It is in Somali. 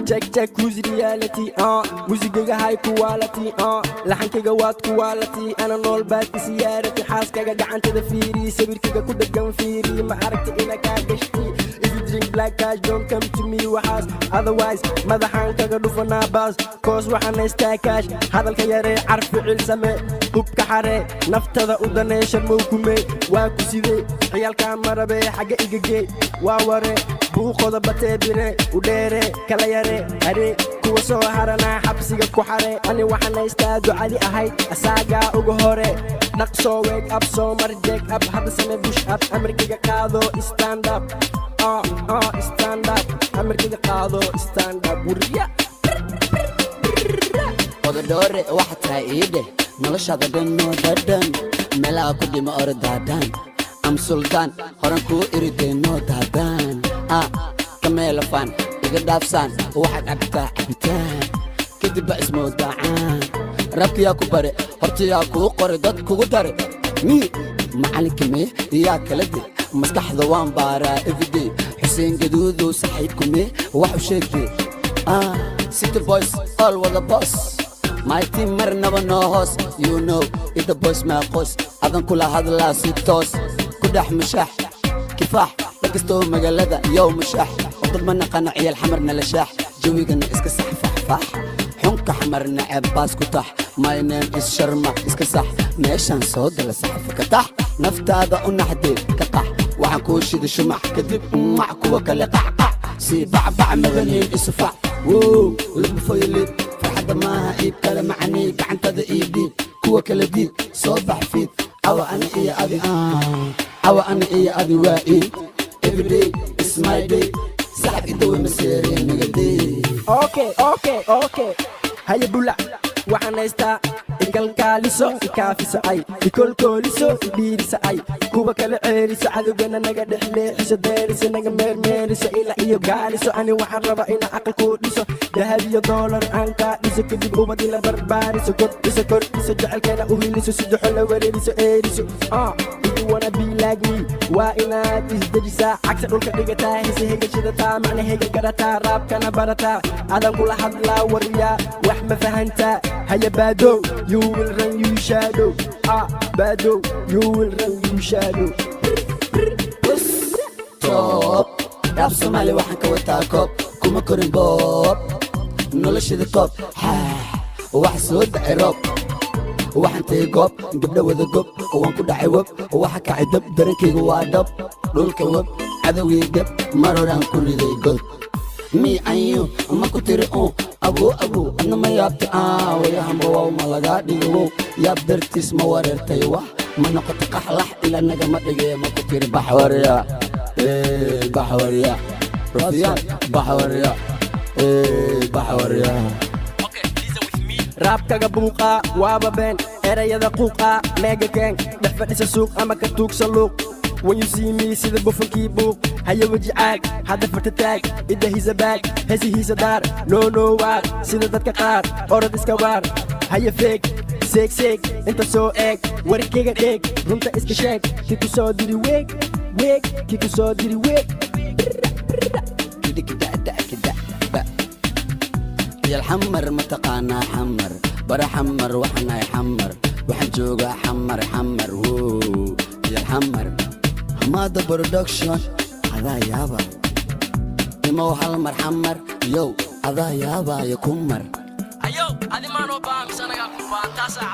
check who's reality musigiga high quality laxankiga waad quality ana nool baad siyaarati xaaskaga gacantada fiiri sawirkiga ku dhagan fiiri ma aragti ina ka gashti if you drink black cash don't come to me waxaas otherwise madaxan kaga dhufana baas koos waxaan haystaa cash hadalka yare carfi cilsame hubka xare naftada u daneeshan mawkume waa ku sidee ciyalka marabe xaga igage waa ware buuqoda batee bire u dheere kala yare are kuwa soo harana xabsiga ku xare ani waxaan haystaa ducadi ahayd asaaga ugu hore dhaqso wake up soo marjeeg up hadda same bush up amarkiga qaado stand up stand up amarkiga qaado stand up wuriya ododore waxa tahay iide noloshada dhanno dadan meelaha ku dhima ordaadan am sultan horan ku irideno dadan kameelafan iga dhaafsan waxa cabtaa cabitaan kadib ismo dacaan rabkiya ku bare hortiya ku qore dad kugu dare mi macalinkime yaa kala dib maskaxda waan baaraa everyday xuseen gaduudo saxiibkume wax u sheegtay city boys all with the boss my team marnaba no host you know it the boys ma qos adan kula hadla si toos ku dhax mushax kifaax lakisto magaalada yow mushax dad ma naqana ciyal xamarna la shaax jawigana iska sax fax xunka xamarna ceebbaas ku tax my name is sharma iska sax meeshan soo dala sax ka tax naftaada u naxdee ka tax waxaan ku shida shumax kadib mac kuwa kale qac si bacbac maganin isfac woo laba foylid farxada maaha iib kale macanii gacantada iidhiib kuwa kala diid soo bax fiid cawa ana iyo adi waa iid everyday is my day saxab idawe maseereen nagadee okay haya bula waxaan haystaa ikalkaaliso ikaafiso ay ikolkooliso idhiiriso ay kuwa kala ceeriso cadowgana naga dhexleexiso deeriso naga meermeeriso ilaa iyo gaaliso ani waxaan raba ina aqalkuu dhiso dahab iyo doolar aan kaa dhiso kadib ubad ila barbaariso kordhiso jecelkeena u hiliso sidaxo la wareeriso eeriso if you wanna be like me waa inaad isdejisaa cagsa dhulka dhigataa hise hegashadataa macnahega garataa raabkana barataa adan kula hadlaa wariyaa wax ma fahantaa haya baadow you will run you shadow baadow you will run you shadow top rap Somali waxaan ka wataa koob kuma korin boob noloshada koob wax soo dhacay roob waxaan tagay goob gabdha wada gob waan ku dhacay web waxa kacay dab darankayga waa dhab dhulka web cadowgii gab mar horaan ku riday god me and you ma ku tiri abu adna ma yaabta wayahamba waa ma laga dhigo yaab dartiis ma wareertay wax ma noqoto qaxlax ila naga ma dhigay ma ku tiri baxwariya rafiyaan baxwariya raabkaga buuqa waaba been erayada quuqa meega keen dhex fadhisa suuq ama ka tuugsa luuq when you see me sida bufankii buuq haya weji caag hadda fatataag idda hisabaag hesihiisa daar no waar sida dadka qaar orod iska waar haya feeg seeg inta soo eeg warkayga dheeg runta iska sheeg kii ku soo diri weeg kii ku soo diri weeg يا الحمر متقانا حمر برا حمر وحنا يحمر وحن جوجا حمر يا الحمر حمادة برودكشن هذا يابا إما حمر حمر يو هذا يابا يا كمر أيو هذه ما نوبام سنة قبل تاسع